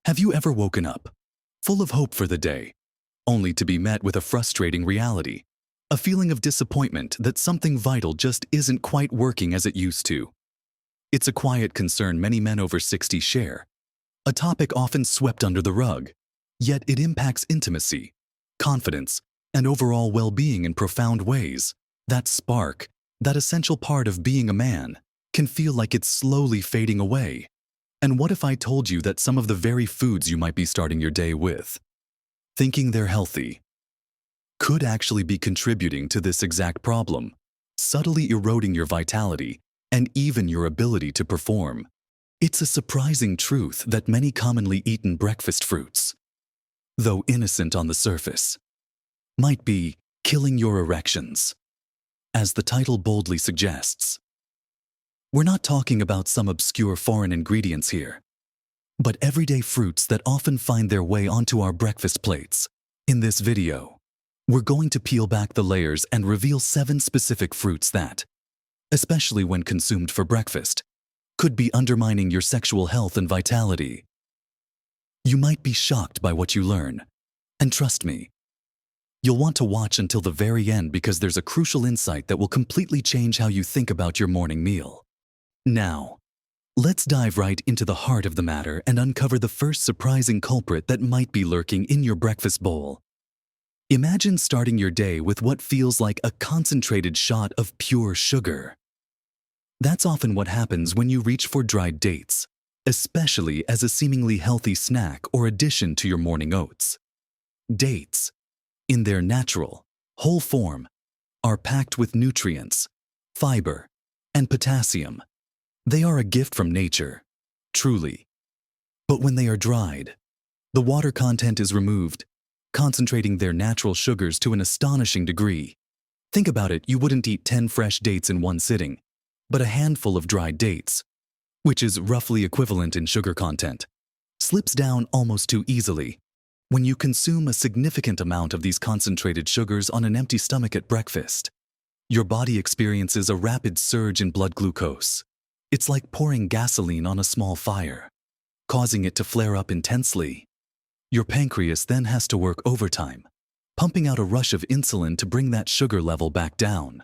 Have you ever woken up, full of hope for the day, only to be met with a frustrating reality, a feeling of disappointment that something vital just isn't quite working as it used to? It's a quiet concern many men over 60 share, a topic often swept under the rug, yet it impacts intimacy, confidence, and overall well-being in profound ways. That spark, that essential part of being a man, can feel like it's slowly fading away. And what if I told you that some of the very foods you might be starting your day with, thinking they're healthy, could actually be contributing to this exact problem, subtly eroding your vitality and even your ability to perform? It's a surprising truth that many commonly eaten breakfast fruits, though innocent on the surface, might be killing your erections. As the title boldly suggests, we're not talking about some obscure foreign ingredients here, but everyday fruits that often find their way onto our breakfast plates. In this video, we're going to peel back the layers and reveal 7 specific fruits that, especially when consumed for breakfast, could be undermining your sexual health and vitality. You might be shocked by what you learn, and trust me, you'll want to watch until the very end because there's a crucial insight that will completely change how you think about your morning meal. Now, let's dive right into the heart of the matter and uncover the first surprising culprit that might be lurking in your breakfast bowl. Imagine starting your day with what feels like a concentrated shot of pure sugar. That's often what happens when you reach for dried dates, especially as a seemingly healthy snack or addition to your morning oats. Dates, in their natural, whole form, are packed with nutrients, fiber, and potassium. They are a gift from nature, truly. But when they are dried, the water content is removed, concentrating their natural sugars to an astonishing degree. Think about it, you wouldn't eat 10 fresh dates in one sitting, but a handful of dried dates, which is roughly equivalent in sugar content, slips down almost too easily. When you consume a significant amount of these concentrated sugars on an empty stomach at breakfast, your body experiences a rapid surge in blood glucose. It's like pouring gasoline on a small fire, causing it to flare up intensely. Your pancreas then has to work overtime, pumping out a rush of insulin to bring that sugar level back down.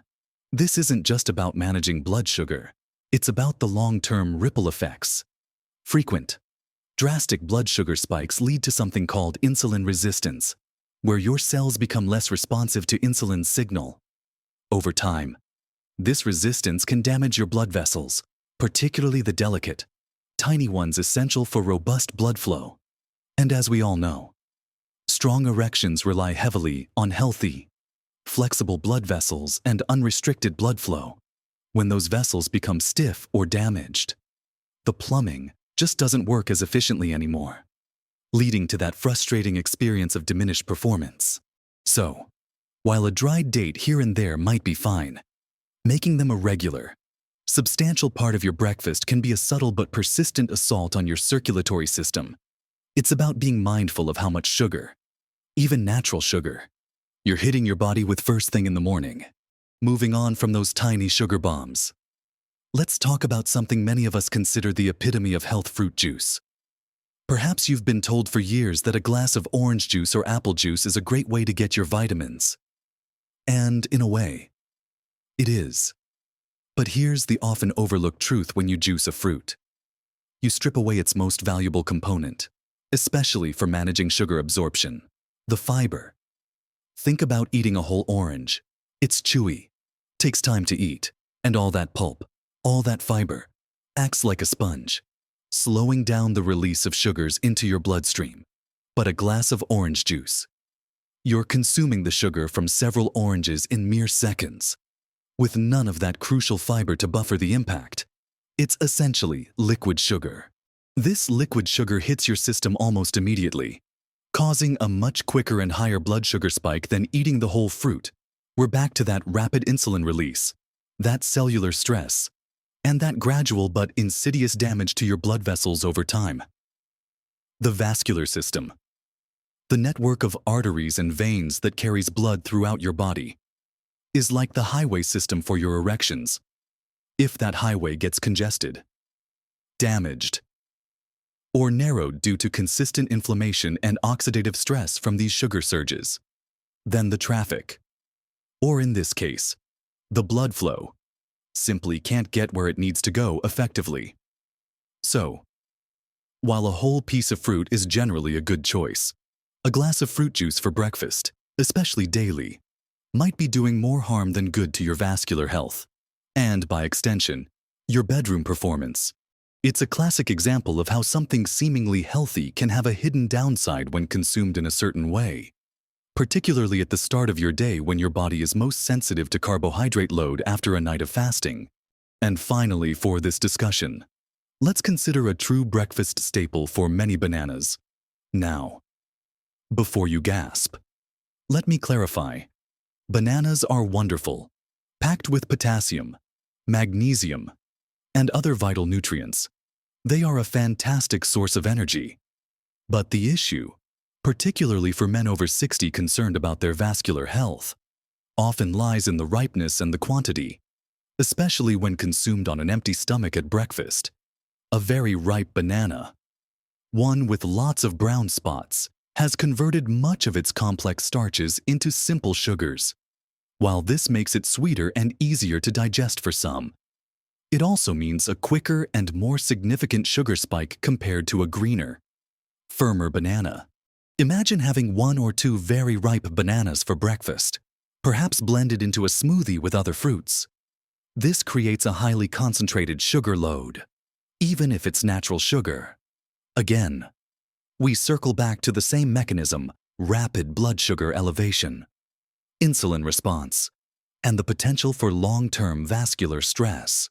This isn't just about managing blood sugar, it's about the long-term ripple effects. Frequent, drastic blood sugar spikes lead to something called insulin resistance, where your cells become less responsive to insulin's signal. Over time, this resistance can damage your blood vessels, particularly the delicate, tiny ones essential for robust blood flow. And as we all know, strong erections rely heavily on healthy, flexible blood vessels and unrestricted blood flow. When those vessels become stiff or damaged, the plumbing just doesn't work as efficiently anymore, leading to that frustrating experience of diminished performance. So, while a dried date here and there might be fine, making them a regular, substantial part of your breakfast can be a subtle but persistent assault on your circulatory system. It's about being mindful of how much sugar, even natural sugar, you're hitting your body with first thing in the morning. Moving on from those tiny sugar bombs, let's talk about something many of us consider the epitome of health: fruit juice. Perhaps you've been told for years that a glass of orange juice or apple juice is a great way to get your vitamins. And in a way, it is. But here's the often overlooked truth when you juice a fruit. You strip away its most valuable component, especially for managing sugar absorption: the fiber. Think about eating a whole orange. It's chewy, takes time to eat, and all that pulp, all that fiber, acts like a sponge, slowing down the release of sugars into your bloodstream. But a glass of orange juice, you're consuming the sugar from several oranges in mere seconds, with none of that crucial fiber to buffer the impact. It's essentially liquid sugar. This liquid sugar hits your system almost immediately, causing a much quicker and higher blood sugar spike than eating the whole fruit. We're back to that rapid insulin release, that cellular stress, and that gradual but insidious damage to your blood vessels over time. The vascular system, the network of arteries and veins that carries blood throughout your body, is like the highway system for your erections. If that highway gets congested, damaged, or narrowed due to consistent inflammation and oxidative stress from these sugar surges. Then the traffic, or in this case, the blood flow, simply can't get where it needs to go effectively. So, while a whole piece of fruit is generally a good choice, a glass of fruit juice for breakfast, especially daily, might be doing more harm than good to your vascular health, and by extension, your bedroom performance. It's a classic example of how something seemingly healthy can have a hidden downside when consumed in a certain way, particularly at the start of your day when your body is most sensitive to carbohydrate load after a night of fasting. And finally, for this discussion, let's consider a true breakfast staple for many bananas. Now, before you gasp, let me clarify. Bananas are wonderful, packed with potassium, magnesium, and other vital nutrients. They are a fantastic source of energy. But the issue, particularly for men over 60 concerned about their vascular health, often lies in the ripeness and the quantity, especially when consumed on an empty stomach at breakfast. A very ripe banana, one with lots of brown spots, has converted much of its complex starches into simple sugars. While this makes it sweeter and easier to digest for some, it also means a quicker and more significant sugar spike compared to a greener, firmer banana. Imagine having 1 or 2 very ripe bananas for breakfast, perhaps blended into a smoothie with other fruits. This creates a highly concentrated sugar load, even if it's natural sugar. Again, we circle back to the same mechanism: rapid blood sugar elevation, insulin response, and the potential for long-term vascular stress.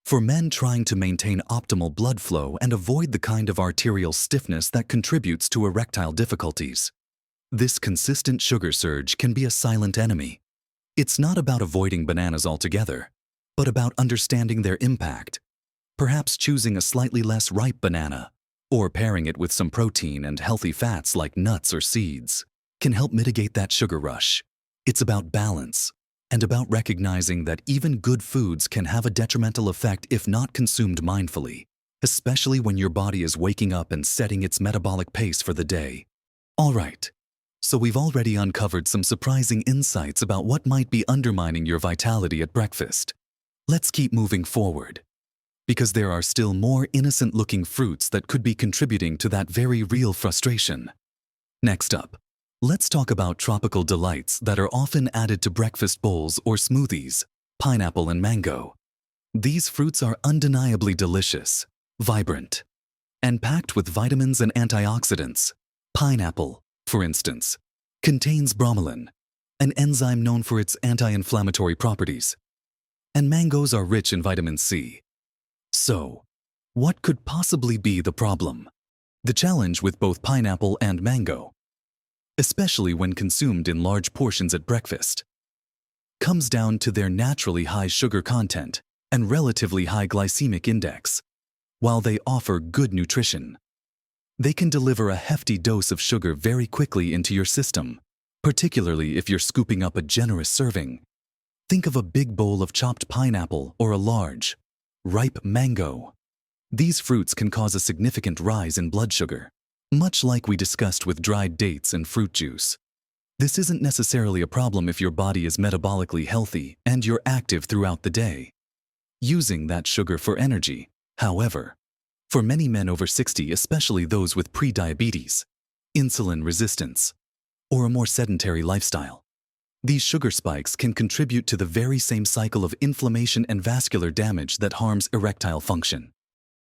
For men trying to maintain optimal blood flow and avoid the kind of arterial stiffness that contributes to erectile difficulties, this consistent sugar surge can be a silent enemy. It's not about avoiding bananas altogether, but about understanding their impact. Perhaps choosing a slightly less ripe banana, or pairing it with some protein and healthy fats like nuts or seeds, can help mitigate that sugar rush. It's about balance, and about recognizing that even good foods can have a detrimental effect if not consumed mindfully, especially when your body is waking up and setting its metabolic pace for the day. All right, so we've already uncovered some surprising insights about what might be undermining your vitality at breakfast. Let's keep moving forward, because there are still more innocent-looking fruits that could be contributing to that very real frustration. Next up, let's talk about tropical delights that are often added to breakfast bowls or smoothies: pineapple and mango. These fruits are undeniably delicious, vibrant, and packed with vitamins and antioxidants. Pineapple, for instance, contains bromelain, an enzyme known for its anti-inflammatory properties. And mangoes are rich in vitamin C. So, what could possibly be the problem? The challenge with both pineapple and mango, especially when consumed in large portions at breakfast, comes down to their naturally high sugar content and relatively high glycemic index. While they offer good nutrition, they can deliver a hefty dose of sugar very quickly into your system, particularly if you're scooping up a generous serving. Think of a big bowl of chopped pineapple or a large, ripe mango. These fruits can cause a significant rise in blood sugar, much like we discussed with dried dates and fruit juice. This isn't necessarily a problem if your body is metabolically healthy and you're active throughout the day, using that sugar for energy. However, for many men over 60, especially those with pre-diabetes, insulin resistance, or a more sedentary lifestyle, these sugar spikes can contribute to the very same cycle of inflammation and vascular damage that harms erectile function.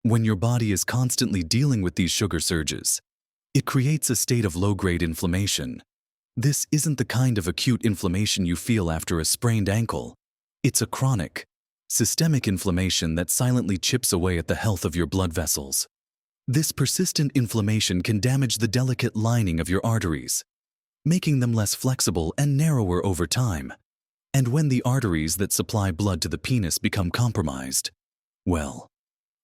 When your body is constantly dealing with these sugar surges, it creates a state of low-grade inflammation. This isn't the kind of acute inflammation you feel after a sprained ankle. It's a chronic, systemic inflammation that silently chips away at the health of your blood vessels. This persistent inflammation can damage the delicate lining of your arteries, making them less flexible and narrower over time. And when the arteries that supply blood to the penis become compromised, well,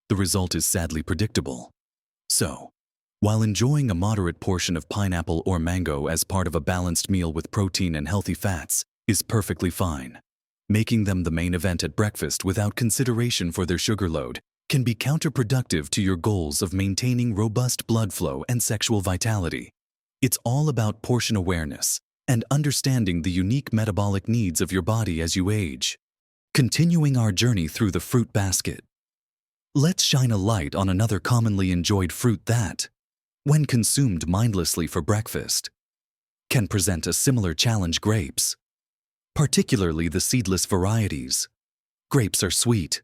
the result is sadly predictable. So, while enjoying a moderate portion of pineapple or mango as part of a balanced meal with protein and healthy fats is perfectly fine, making them the main event at breakfast without consideration for their sugar load can be counterproductive to your goals of maintaining robust blood flow and sexual vitality. It's all about portion awareness and understanding the unique metabolic needs of your body as you age. Continuing our journey through the fruit basket, let's shine a light on another commonly enjoyed fruit that, when consumed mindlessly for breakfast, can present a similar challenge: grapes. Particularly the seedless varieties. Grapes are sweet,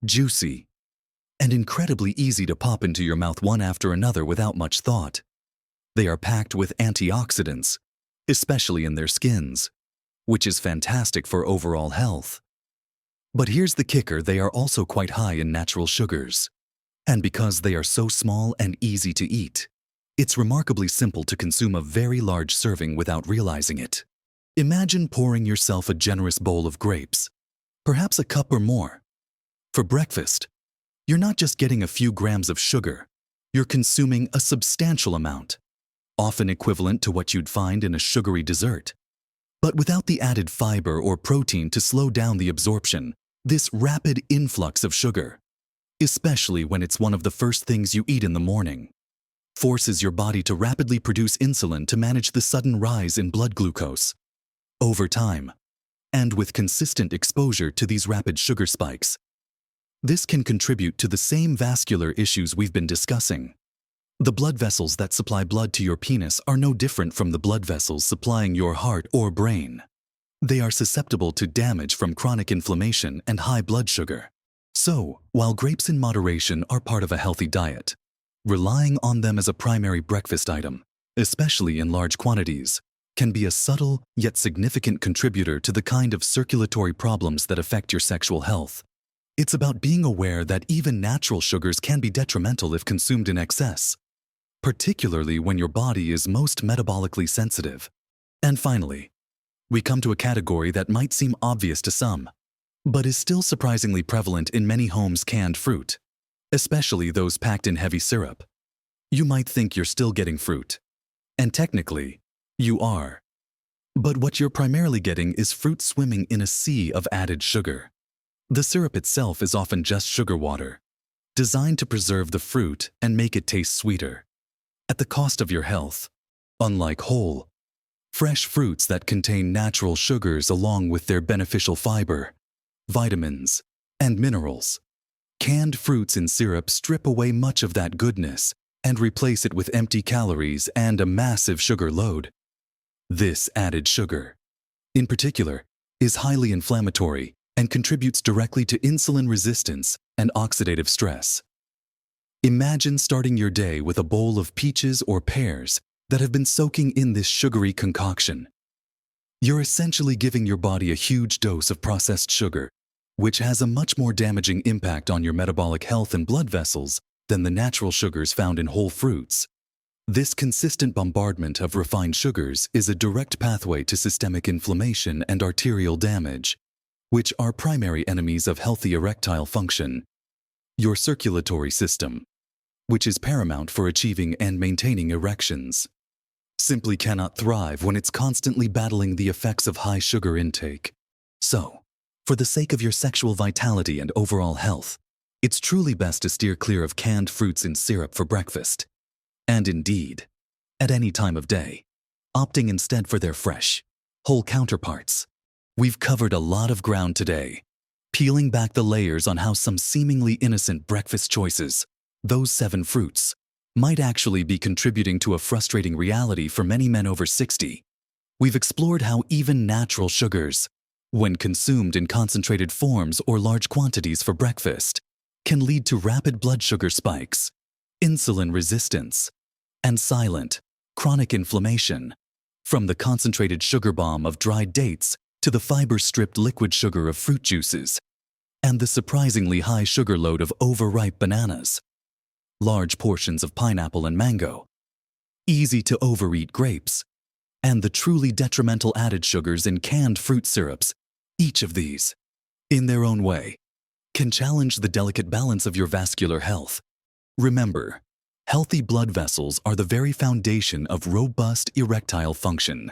juicy, and incredibly easy to pop into your mouth one after another without much thought. They are packed with antioxidants, especially in their skins, which is fantastic for overall health. But here's the kicker: they are also quite high in natural sugars. And because they are so small and easy to eat, it's remarkably simple to consume a very large serving without realizing it. Imagine pouring yourself a generous bowl of grapes, perhaps a cup or more. For breakfast, you're not just getting a few grams of sugar, you're consuming a substantial amount, often equivalent to what you'd find in a sugary dessert. But without the added fiber or protein to slow down the absorption, this rapid influx of sugar, especially when it's one of the first things you eat in the morning, forces your body to rapidly produce insulin to manage the sudden rise in blood glucose. Over time, and with consistent exposure to these rapid sugar spikes, this can contribute to the same vascular issues we've been discussing. The blood vessels that supply blood to your penis are no different from the blood vessels supplying your heart or brain. They are susceptible to damage from chronic inflammation and high blood sugar. So, while grapes in moderation are part of a healthy diet, relying on them as a primary breakfast item, especially in large quantities, can be a subtle yet significant contributor to the kind of circulatory problems that affect your sexual health. It's about being aware that even natural sugars can be detrimental if consumed in excess, particularly when your body is most metabolically sensitive. And finally, we come to a category that might seem obvious to some, but is still surprisingly prevalent in many homes: canned fruit, especially those packed in heavy syrup. You might think you're still getting fruit, and technically, you are. But what you're primarily getting is fruit swimming in a sea of added sugar. The syrup itself is often just sugar water, designed to preserve the fruit and make it taste sweeter, at the cost of your health. Unlike whole, fresh fruits that contain natural sugars along with their beneficial fiber, vitamins, and minerals, canned fruits in syrup strip away much of that goodness and replace it with empty calories and a massive sugar load. This added sugar, in particular, is highly inflammatory and contributes directly to insulin resistance and oxidative stress. Imagine starting your day with a bowl of peaches or pears that have been soaking in this sugary concoction. You're essentially giving your body a huge dose of processed sugar, which has a much more damaging impact on your metabolic health and blood vessels than the natural sugars found in whole fruits. This consistent bombardment of refined sugars is a direct pathway to systemic inflammation and arterial damage, which are primary enemies of healthy erectile function. Your circulatory system, which is paramount for achieving and maintaining erections, simply cannot thrive when it's constantly battling the effects of high sugar intake. So, for the sake of your sexual vitality and overall health, it's truly best to steer clear of canned fruits in syrup for breakfast. And indeed, at any time of day, opting instead for their fresh, whole counterparts. We've covered a lot of ground today, peeling back the layers on how some seemingly innocent breakfast choices, those 7 fruits, might actually be contributing to a frustrating reality for many men over 60. We've explored how even natural sugars, when consumed in concentrated forms or large quantities for breakfast, can lead to rapid blood sugar spikes, insulin resistance, and silent, chronic inflammation. From the concentrated sugar bomb of dried dates to the fiber-stripped liquid sugar of fruit juices, and the surprisingly high sugar load of overripe bananas, large portions of pineapple and mango, easy-to-overeat grapes, and the truly detrimental added sugars in canned fruit syrups, each of these, in their own way, can challenge the delicate balance of your vascular health. Remember, healthy blood vessels are the very foundation of robust erectile function.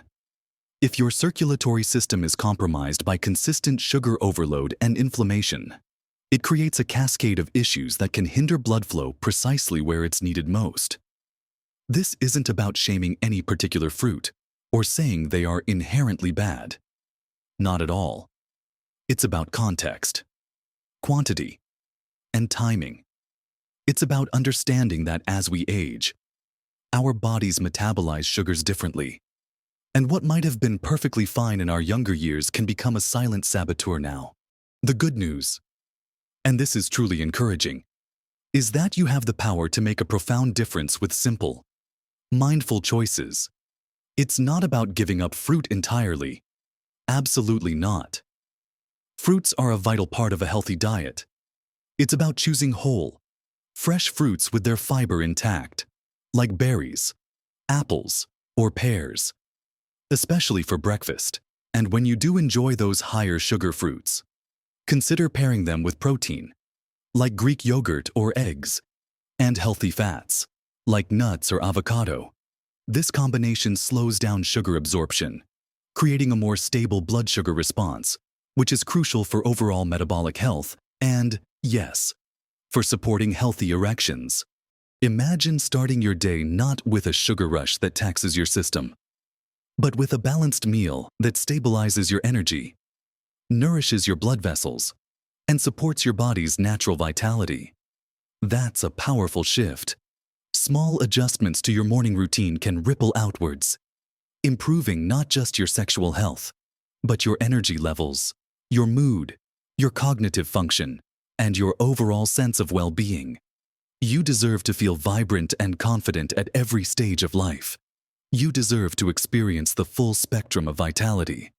If your circulatory system is compromised by consistent sugar overload and inflammation, It creates a cascade of issues that can hinder blood flow precisely where it's needed most. This isn't about shaming any particular fruit or saying they are inherently bad. Not at all. It's about context, quantity, and timing. It's about understanding that as we age, our bodies metabolize sugars differently. And what might have been perfectly fine in our younger years can become a silent saboteur now. The good news, and this is truly encouraging, is that you have the power to make a profound difference with simple, mindful choices. It's not about giving up fruit entirely. Absolutely not. Fruits are a vital part of a healthy diet. It's about choosing whole, fresh fruits with their fiber intact, like berries, apples, or pears, especially for breakfast. And when you do enjoy those higher sugar fruits, consider pairing them with protein, like Greek yogurt or eggs, and healthy fats, like nuts or avocado. This combination slows down sugar absorption, creating a more stable blood sugar response, which is crucial for overall metabolic health and, yes, for supporting healthy erections. Imagine starting your day not with a sugar rush that taxes your system, but with a balanced meal that stabilizes your energy, nourishes your blood vessels, and supports your body's natural vitality. That's a powerful shift. Small adjustments to your morning routine can ripple outwards, improving not just your sexual health, but your energy levels, your mood, your cognitive function, and your overall sense of well-being. You deserve to feel vibrant and confident at every stage of life. You deserve to experience the full spectrum of vitality,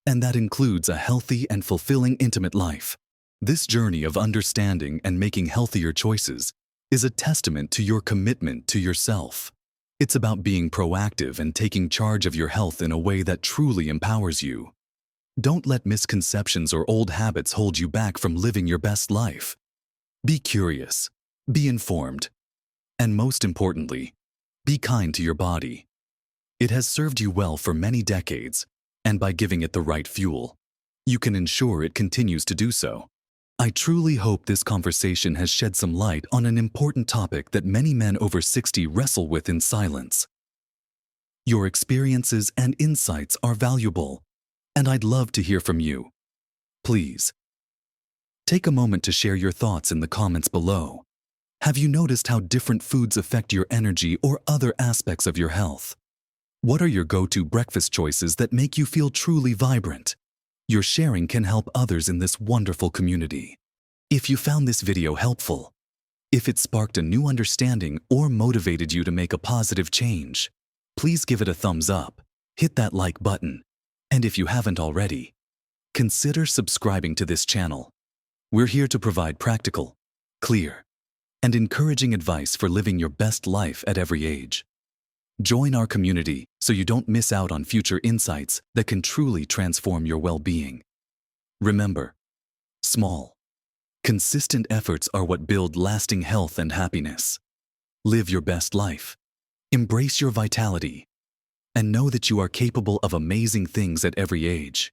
and that includes a healthy and fulfilling intimate life. This journey of understanding and making healthier choices is a testament to your commitment to yourself. It's about being proactive and taking charge of your health in a way that truly empowers you. Don't let misconceptions or old habits hold you back from living your best life. Be curious, be informed, and most importantly, be kind to your body. It has served you well for many decades, and by giving it the right fuel, you can ensure it continues to do so. I truly hope this conversation has shed some light on an important topic that many men over 60 wrestle with in silence. Your experiences and insights are valuable, and I'd love to hear from you. Please, take a moment to share your thoughts in the comments below. Have you noticed how different foods affect your energy or other aspects of your health? What are your go-to breakfast choices that make you feel truly vibrant? Your sharing can help others in this wonderful community. If you found this video helpful, if it sparked a new understanding or motivated you to make a positive change, please give it a thumbs up, hit that like button, and if you haven't already, consider subscribing to this channel. We're here to provide practical, clear, and encouraging advice for living your best life at every age. Join our community so you don't miss out on future insights that can truly transform your well-being. Remember, small, consistent efforts are what build lasting health and happiness. Live your best life, embrace your vitality, and know that you are capable of amazing things at every age.